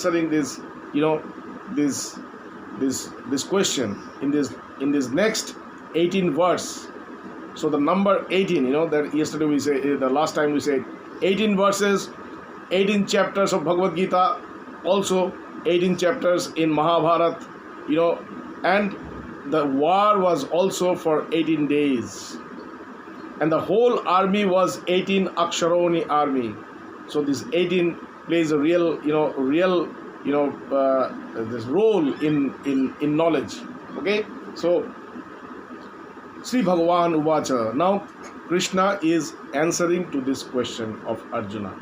answering this, this question in this next 18 verse. So the number 18, that yesterday we say, the last time we said 18 verses, 18 chapters of Bhagavad Gita, also 18 chapters in Mahabharata, and the war was also for 18 days. And the whole army was 18 Aksharoni army. So this 18 plays a real, this role in knowledge. Okay, so Sri Bhagavan Uvacha. Now Krishna is answering to this question of Arjuna.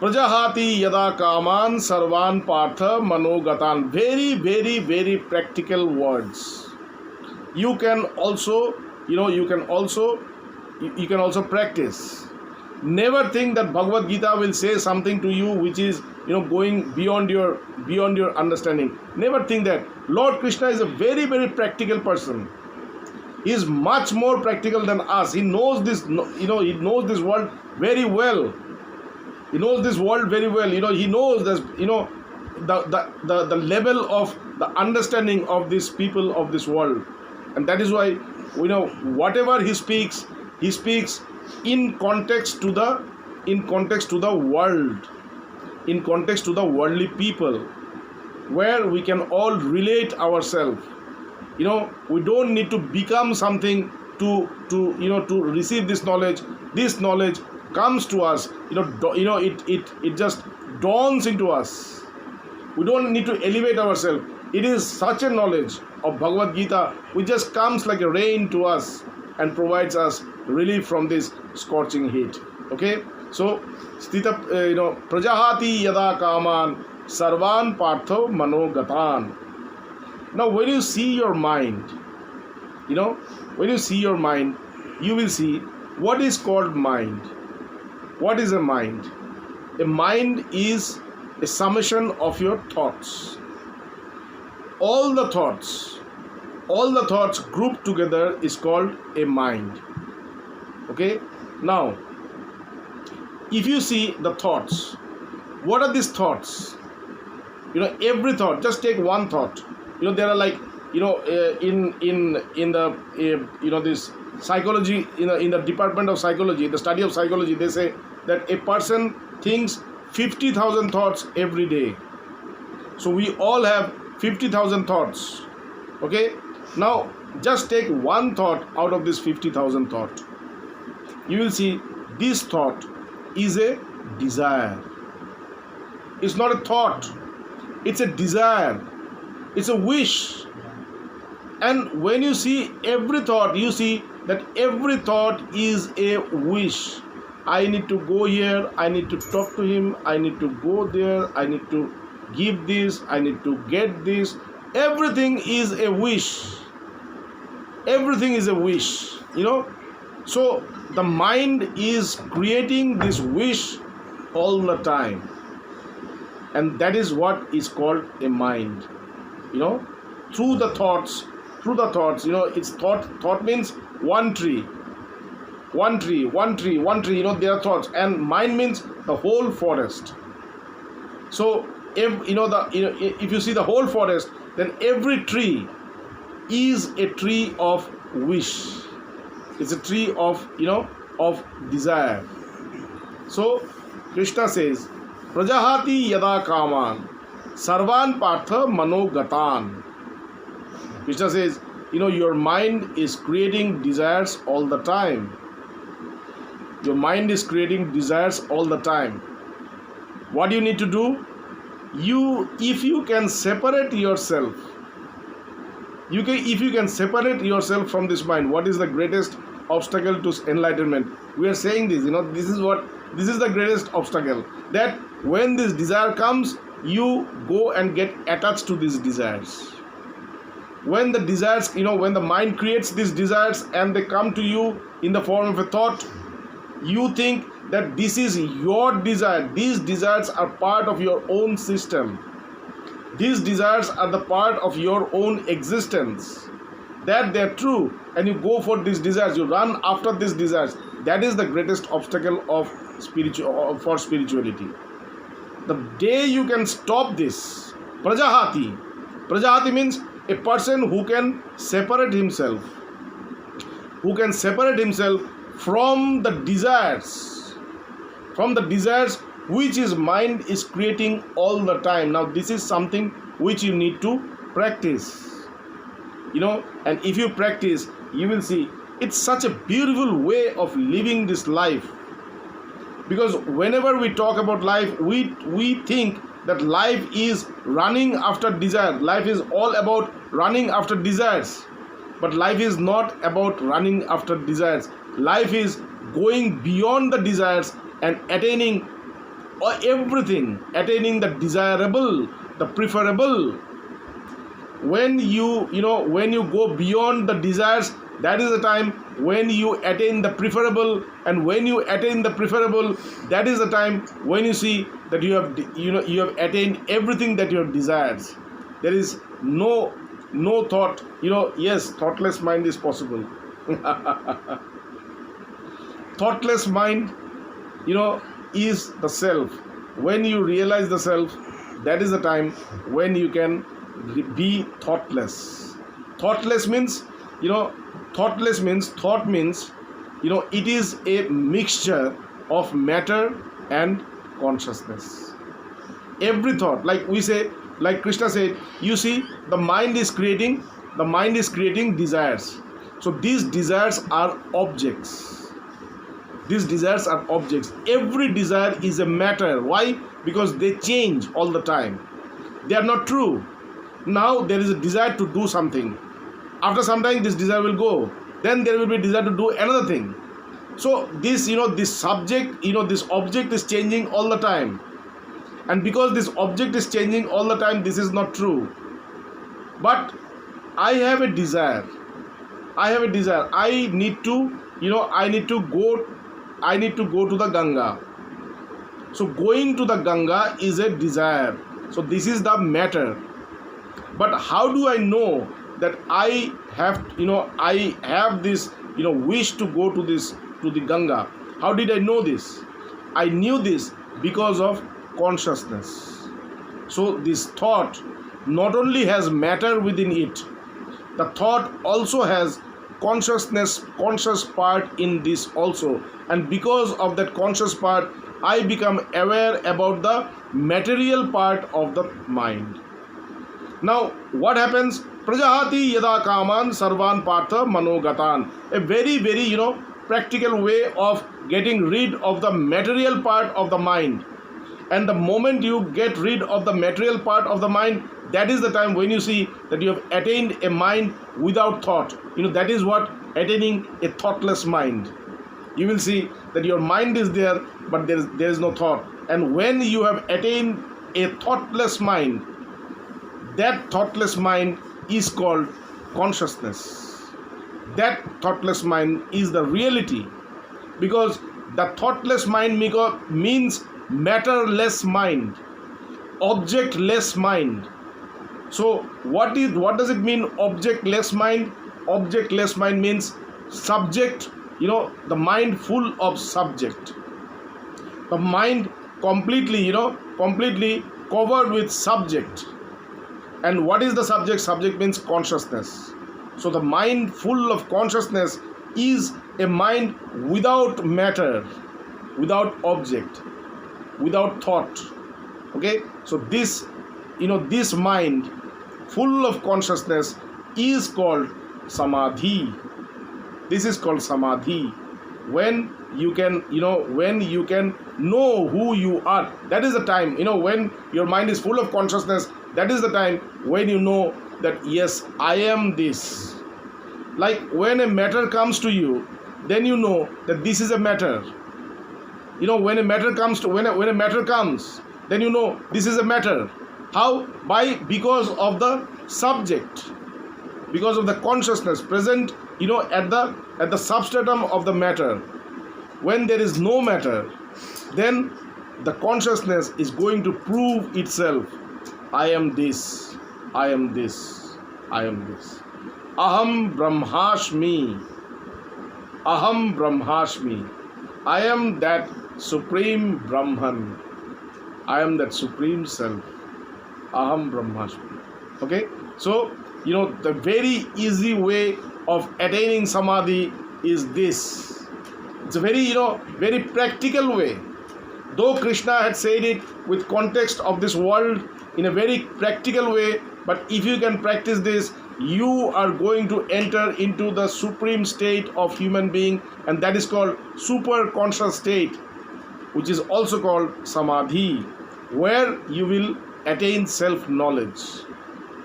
Prajahati yada kaman sarvan partha manogatan. Very, very, very practical words. You can also, you can also practice. Never think that Bhagavad Gita will say something to you which is, going beyond your understanding. Never think that. Lord Krishna is a very, very practical person. He is much more practical than us. He knows this, he knows this world very well. He knows this world very well. He knows this, the level of the understanding of these people of this world. And that is why, whatever he speaks in context to the world, in context to the worldly people, where we can all relate ourselves. We don't need to become something to receive this knowledge. This knowledge comes to us. It just dawns into us. We don't need to elevate ourselves. It is such a knowledge of Bhagavad Gita which just comes like a rain to us and provides us relief from this scorching heat. Okay, so Stita, Prajahati yada kaman sarvan partho manogatan. Now when you see your mind, you will see what is called mind. What is a mind? A mind is a summation of your thoughts. All the thoughts grouped together is called a mind. Okay, now if you see the thoughts, what are these thoughts? Every thought, just take one thought. There are like, in the this psychology, in the department of psychology, the study of psychology, they say that a person thinks 50,000 thoughts every day. So we all have 50,000 thoughts. Okay, now just take one thought out of this 50,000 thought. You will see this thought is a desire. It's not a thought, it's a desire, it's a wish. And when you see every thought, you see that every thought is a wish. I need to go here, I need to talk to him, I need to go there, I need to give this, I need to get this. Everything is a wish. Everything is a wish. So the mind is creating this wish all the time. And that is what is called a mind. Through the thoughts, it's thought means one tree. There are thoughts, and mind means the whole forest. So if you see the whole forest, then every tree is a tree of wish. It's a tree of desire. So Krishna says, Prajahati yada kaman sarvan partha manogatan. Krishna says, your mind is creating desires all the time. Your mind is creating desires all the time. What do you need to do? If you can separate yourself, if you can separate yourself from this mind, what is the greatest obstacle to enlightenment? We are saying this, this is the greatest obstacle. That when this desire comes, you go and get attached to these desires. When the desires, when the mind creates these desires and they come to you in the form of a thought, you think that this is your desire. These desires are part of your own system. These desires are the part of your own existence. That they are true, and you go for these desires, you run after these desires. That is the greatest obstacle of for spirituality. the day you can stop this, prajahati. Prajahati means a person who can separate himself, from the desires which his mind is creating all the time. Now this is something which you need to practice, and if you practice, you will see it's such a beautiful way of living this life. Because whenever we talk about life, we think that life is running after desire. Life is all about running after desires. But life is not about running after desires. Life is going beyond the desires and attaining everything, attaining the desirable, the preferable. When you go beyond the desires, that is the time when you attain the preferable. And when you attain the preferable, that is the time when you see that you have attained everything that you have desired. There is no thought. Yes, thoughtless mind is possible. Thoughtless mind, is the self. When you realize the self, that is the time when you can be thoughtless. Thoughtless means, thought means, it is a mixture of matter and consciousness. Every thought, like Krishna said, you see, the mind is creating desires. So these desires are objects. Every desire is a matter. Why? Because they change all the time. They are not true. Now there is a desire to do something. After some time, this desire will go. Then there will be desire to do another thing. So this subject, this object is changing all the time. And because this object is changing all the time, this is not true. But I have a desire. I need to go to the Ganga. So going to the Ganga is a desire. So this is the matter. But how do I know that I have this wish to go to the Ganga? How did I know this? I knew this because of consciousness. So this thought not only has matter within it, the thought also has conscious part in this also. And because of that conscious part, I become aware about the material part of the mind. Now what happens? Prajahati yada kaman sarvan partha manogatan. A very, very practical way of getting rid of the material part of the mind. And the moment you get rid of the material part of the mind, that is the time when you see that you have attained a mind without thought. That is what attaining a thoughtless mind. You will see that your mind is there, but there is no thought. And when you have attained a thoughtless mind, that thoughtless mind is called consciousness. That thoughtless mind is the reality, because the thoughtless mind means matterless mind, objectless mind. So what does it mean, objectless mind? Objectless mind means subject, the mind full of subject. The mind completely covered with subject. And what is the subject? Subject means consciousness. So the mind full of consciousness is a mind without matter, without object, without thought. Okay? So this mind full of consciousness is called samadhi. This is called samadhi. When you can know who you are, that is the time, when your mind is full of consciousness, that is the time when you know that yes, I am this. Like when a matter comes to you, then you know that this is a matter. When a matter comes, then you know this is a matter. How? Because of the subject, because of the consciousness present, at the substratum of the matter. When there is no matter, then the consciousness is going to prove itself. I am this, I am this, I am this. Aham Brahmashmi. Aham Brahmashmi. I am that supreme Brahman. I am that supreme self. Aham Brahmasmi. Okay? So, the very easy way of attaining samadhi is this. It's a very, very practical way. Though Krishna had said it with context of this world in a very practical way, but if you can practice this, you are going to enter into the supreme state of human being, and that is called super conscious state, which is also called samadhi, where you will attain self-knowledge,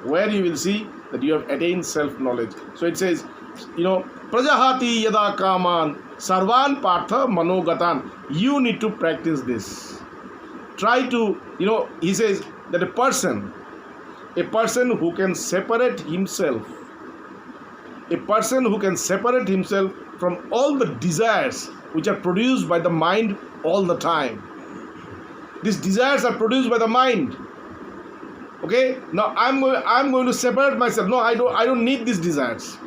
where you will see that you have attained self-knowledge. So it says, prajahati yada kaman sarvan partha manogatan. You need to practice this. Try to, he says that a person who can separate himself, from all the desires which are produced by the mind all the time. These desires are produced by the mind. Okay, now I'm going to separate myself. No, I don't need these desires.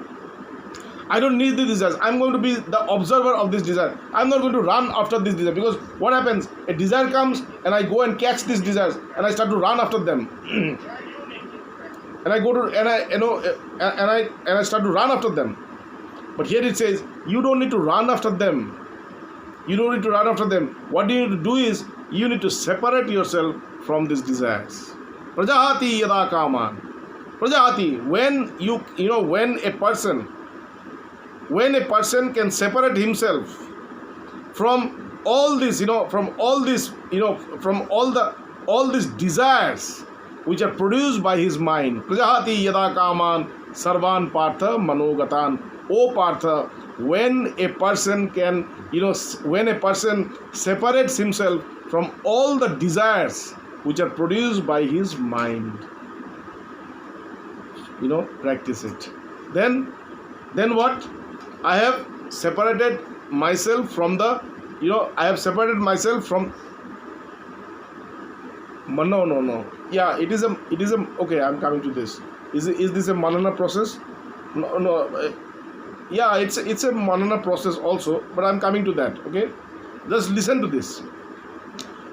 I don't need these desires. I'm going to be the observer of this desire. I'm not going to run after this desire, because what happens? A desire comes and I go and catch these desires and I start to run after them. And I go to and I start to run after them. But here it says you don't need to run after them. You don't need to run after them. What you need to do is you need to separate yourself from these desires. Prajahati yada kaman. Prajahati, when a person can separate himself from all this, from all these desires which are produced by his mind. Prajahati yada kaman sarvan partha manogatan. O Partha, when a person separates himself from all the desires which are produced by his mind, practice it. Then what? I have separated myself from the, no. Yeah, it is a, okay, I'm coming to this. Is this a manana process? No. Yeah, it's a manana process also, but I'm coming to that. Okay, just listen to this.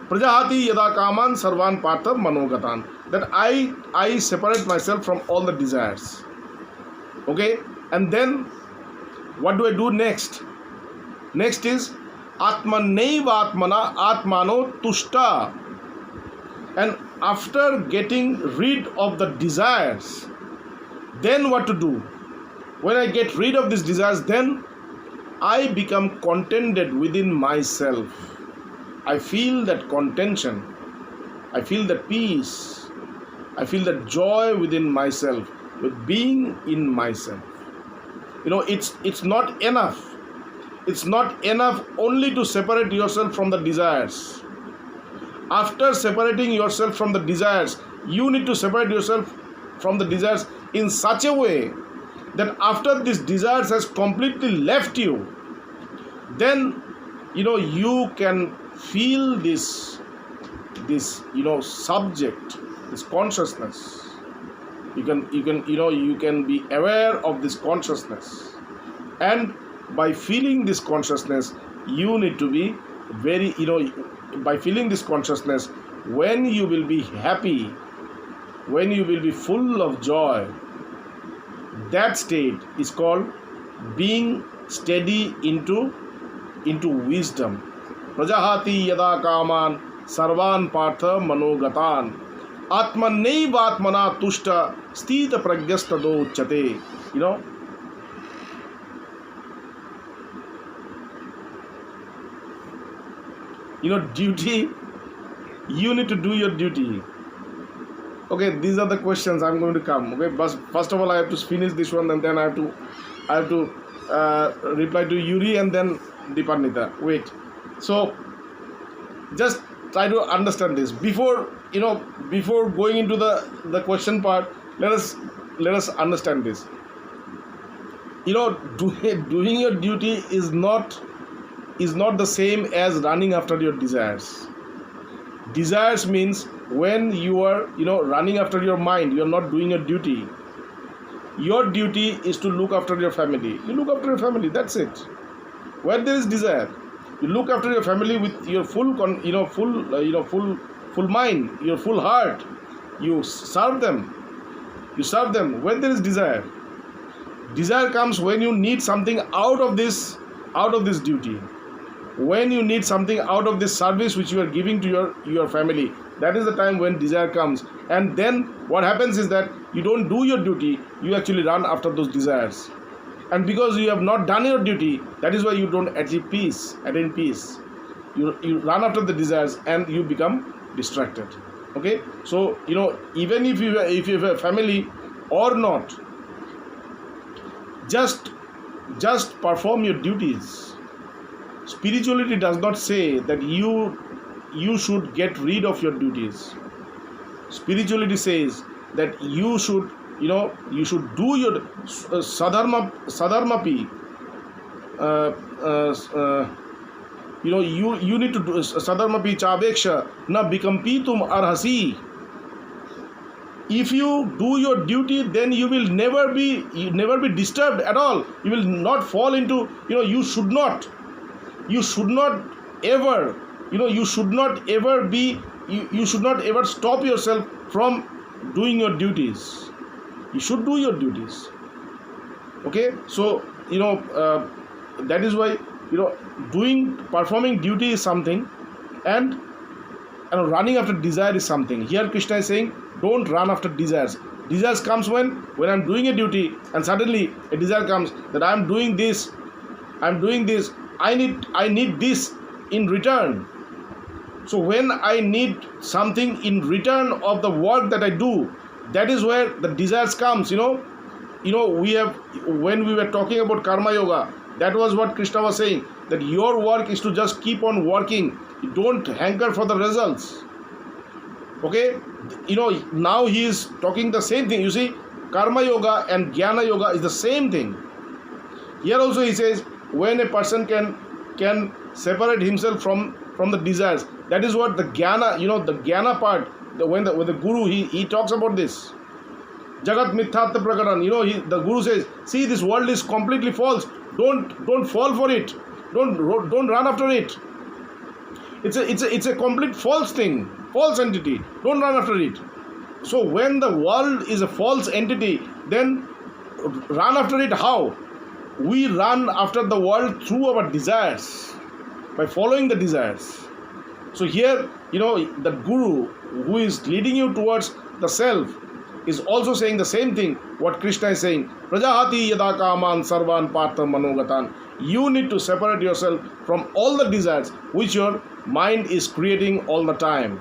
Prajahati yada kaman sarvan partha manogatan. That I separate myself from all the desires. Okay, and then what do I do next? Next is atmanaiva atmana atmano tushta. And after getting rid of the desires, then what to do? When I get rid of these desires, then I become contented within myself. I feel that contention. I feel that peace. I feel that joy within myself, with being in myself. It's not enough. It's not enough only to separate yourself from the desires. After separating yourself from the desires, you need to separate yourself from the desires in such a way that after this desires has completely left you, then you can feel this subject, this consciousness. You can be aware of this consciousness, and by feeling this consciousness, you need to be very, by feeling this consciousness, when you will be happy, when you will be full of joy, that state is called being steady into wisdom. Prajahati yada kaman sarvan partha manogatan atmanaiva atmana tushta sthita pragyastado uchyate. Duty, you need to do your duty. Okay, these are the questions I'm going to come. Okay, but first of all, I have to finish this one, and then I have to reply to Yuri and then Dipanita. Wait, so just try to understand this before going into the question part. Let us understand this. Doing your duty is not the same as running after your desires. Desires means when you are running after your mind, you are not doing your duty. Your duty is to look after your family. You look after your family, that's it. Where there is desire, you look after your family with your full full mind, your full heart. You serve them. You serve them when there is desire. Desire comes when you need something out of this duty. When you need something out of this service which you are giving to your family, that is the time when desire comes. And then what happens is that you don't do your duty, you actually run after those desires. And because you have not done your duty, that is why you don't achieve peace, attain peace. You run after the desires and you become distracted. Okay, so even if you have a family or not, just perform your duties. Spirituality does not say that you should get rid of your duties. Spirituality says that you should do your sadharmapi. You need to do sadharmapi chaveksha na bikampitum arhasi. If you do your duty, then you will never be disturbed at all. You will not fall into, you should not ever stop yourself from doing your duties. You should do your duties. Okay, so that is why performing duty is something, and running after desire is something. Here Krishna is saying, don't run after desires. Desires comes when I'm doing a duty, and suddenly a desire comes that I'm doing this, I need this in return. So when I need something in return of the work that I do, that is where the desires comes. When we were talking about karma yoga, that was what Krishna was saying, that your work is to just keep on working. You don't hanker for the results. Okay, now he is talking the same thing. You see, karma yoga and jnana yoga is the same thing. Here also he says, when a person can separate himself from the desires, that is what the jnana, the jnana part, when the guru he talks about this. Jagat mithatya prakaran, the guru says, see, this world is completely false. Don't fall for it. Don't run after it. It's a complete false thing, false entity. Don't run after it. So when the world is a false entity, then run after it how? We run after the world through our desires, by following the desires. So here, the guru who is leading you towards the self is also saying the same thing what Krishna is saying. Prajahati yada kaman sarvan partha manogatan. You need to separate yourself from all the desires which your mind is creating all the time.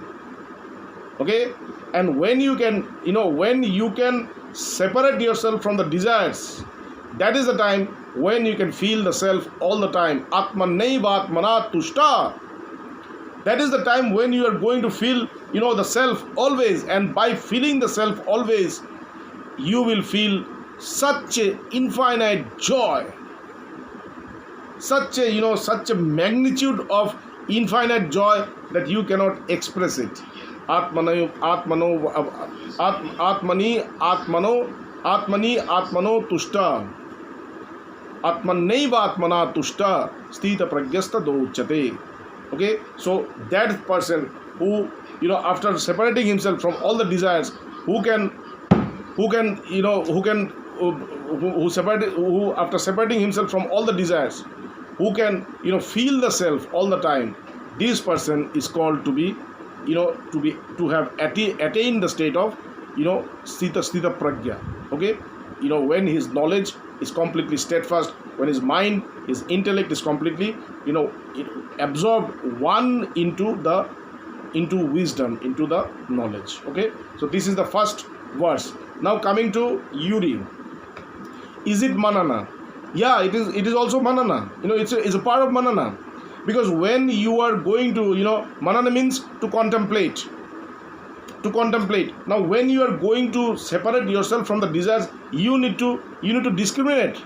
Okay? And when you can separate yourself from the desires, that is the time when you can feel the self all the time. Atmanaiva atmana tushta. That is the time when you are going to feel, the self always. And by feeling the self always, you will feel such a infinite joy. Such a magnitude of infinite joy that you cannot express it. Atmani atmano tushta. Atmanaiva atmana tushta sthita pragyasta douchate. Okay, so that person who after separating himself from all the desires, who after separating himself from all the desires, who can feel the self all the time, this person is called to have attained the state of sthita pragya. Okay, when his knowledge is completely steadfast, when his mind, his intellect is completely absorbed one into wisdom, into the knowledge. Okay, so this is the first verse. Now coming to Yuri. Is it manana? Yeah, it is also manana. It's a part of manana. Because when you are going to, manana means to contemplate. Now when you are going to separate yourself from the desires, you need to discriminate.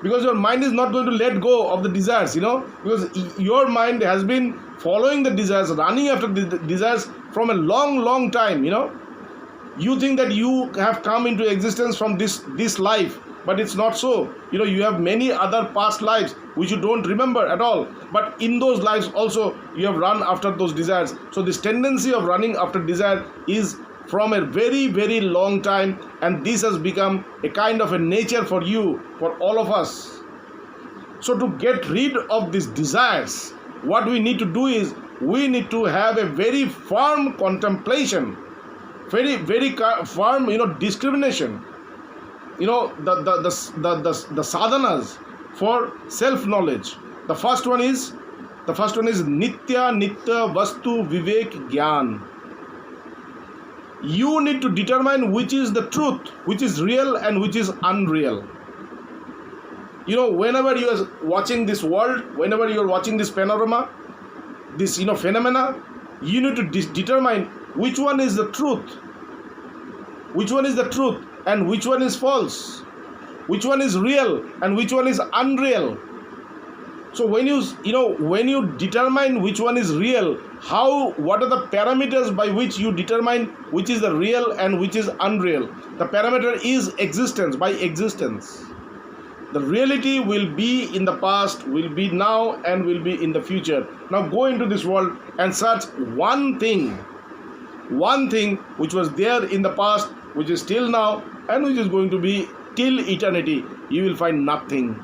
Because your mind is not going to let go of the desires, because your mind has been following the desires, running after the desires from a long time. You think that you have come into existence from this life But it's not so. You have many other past lives which you don't remember at all, but in those lives also you have run after those desires. So this tendency of running after desire is from a very, very long time, and this has become a kind of a nature for you, for all of us. So to get rid of these desires, what we need to do is we need to have a very firm contemplation, very, very firm, discrimination. The sadhanas for self knowledge. The first one is nitya vastu vivek gyan. You need to determine which is the truth, which is real and which is unreal. Whenever you are watching this world, whenever you are watching this panorama, this phenomena, you need to determine which one is the truth, and which one is false, which one is real and which one is unreal. So when you determine which one is real, what are the parameters by which you determine which is the real and which is unreal? The parameter is existence. By existence, the reality will be in the past, will be now, and will be in the future. Now go into this world and search one thing which was there in the past, which is still now, and which is going to be till eternity. You will find nothing.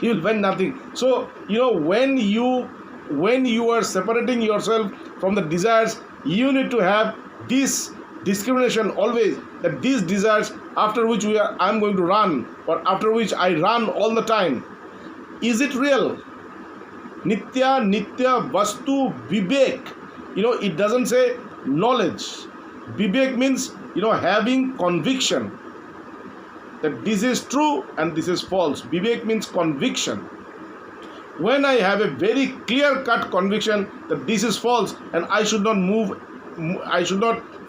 You will find nothing. So when you are separating yourself from the desires, you need to have this discrimination always, that these desires after which I'm going to run, or after which I run all the time, is it real? Nitya vastu vivek. It doesn't say knowledge. Vivek means having conviction that this is true and this is false. Vivek means conviction. When I have a very clear-cut conviction that this is false and I should not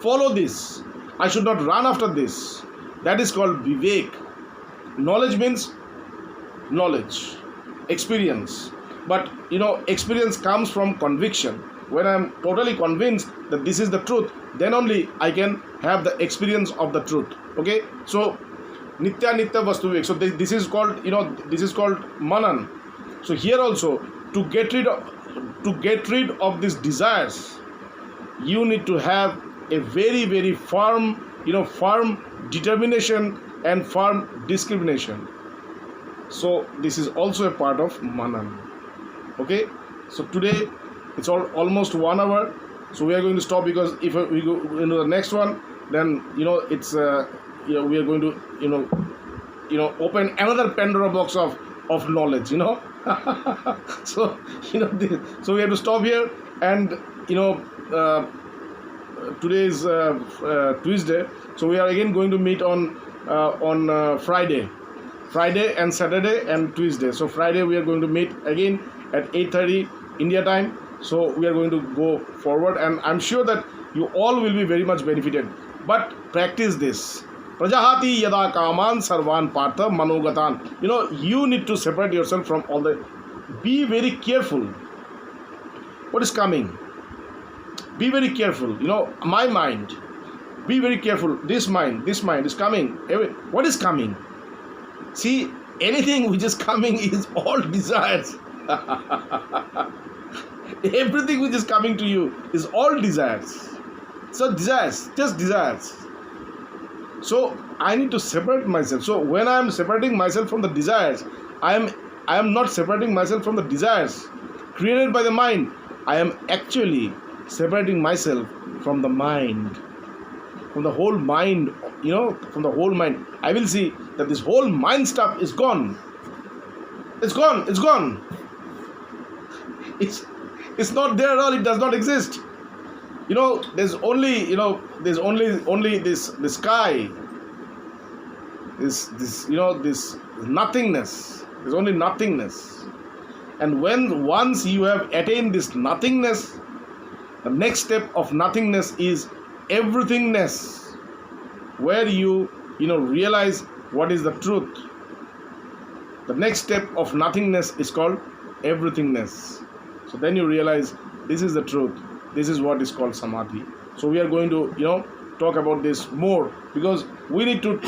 follow this, I should not run after this, that is called vivek. Knowledge means knowledge, experience. But experience comes from conviction. When I am totally convinced that this is the truth, then only I can have the experience of the truth. Okay, so nitya vastu vivek. So this is called manan. So here also, to get rid of these desires, you need to have a very, very firm determination and firm discrimination. So this is also a part of manan. Okay, so today it's almost 1 hour, so we are going to stop, because if we go into the next one, then it's we are going to open another Pandora box of knowledge. So so we have to stop here, and today is Tuesday, so we are again going to meet on Friday and Saturday and Tuesday. So Friday we are going to meet again at 8:30 India time. So we are going to go forward, and I'm sure that you all will be very much benefited. But practice this. Prajahati yada kaman sarvan partha manogatan. You need to separate yourself from all the. Be very careful. What is coming? Be very careful. My mind. Be very careful. This mind is coming. What is coming? See, anything which is coming is all desires. Everything which is coming to you is all desires. So desires, just desires. So I need to separate myself. So when I am separating myself from the desires, I am not separating myself from the desires created by the mind. I am actually separating myself from the mind, from the whole mind. From the whole mind. I will see that this whole mind stuff is gone. It's gone. It's gone. It's not there at all. It does not exist. There's only this sky. This nothingness. There's only nothingness. And once you have attained this nothingness, the next step of nothingness is everythingness, where you realize what is the truth. The next step of nothingness is called everythingness. So then you realize this is the truth. This is what is called samadhi. So we are going to talk about this more, because we need to,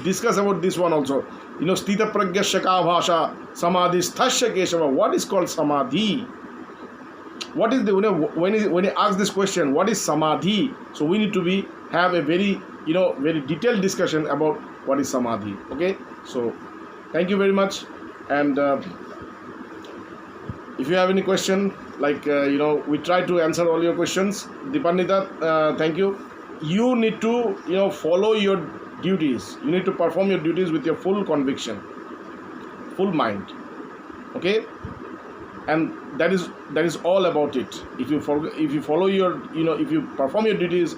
discuss about this one also. Sthita pragyasya ka bhasha samadhi sthasya keshava. What is called samadhi? What is the, when he asks this question, what is samadhi? So we need to have a very, very detailed discussion about what is samadhi. Okay, so thank you very much. And if you have any question, like we try to answer all your questions. Dipandita, thank you. You need to follow your duties. You need to perform your duties with your full conviction, full mind. Okay, and that is all about it. If you follow your, if you perform your duties,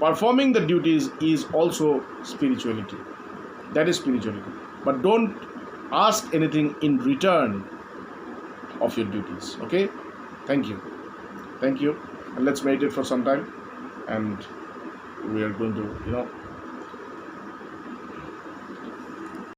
performing the duties is also spirituality. That is spirituality. But don't ask anything in return of your duties. Okay, thank you, and let's meditate for some time, and we are going to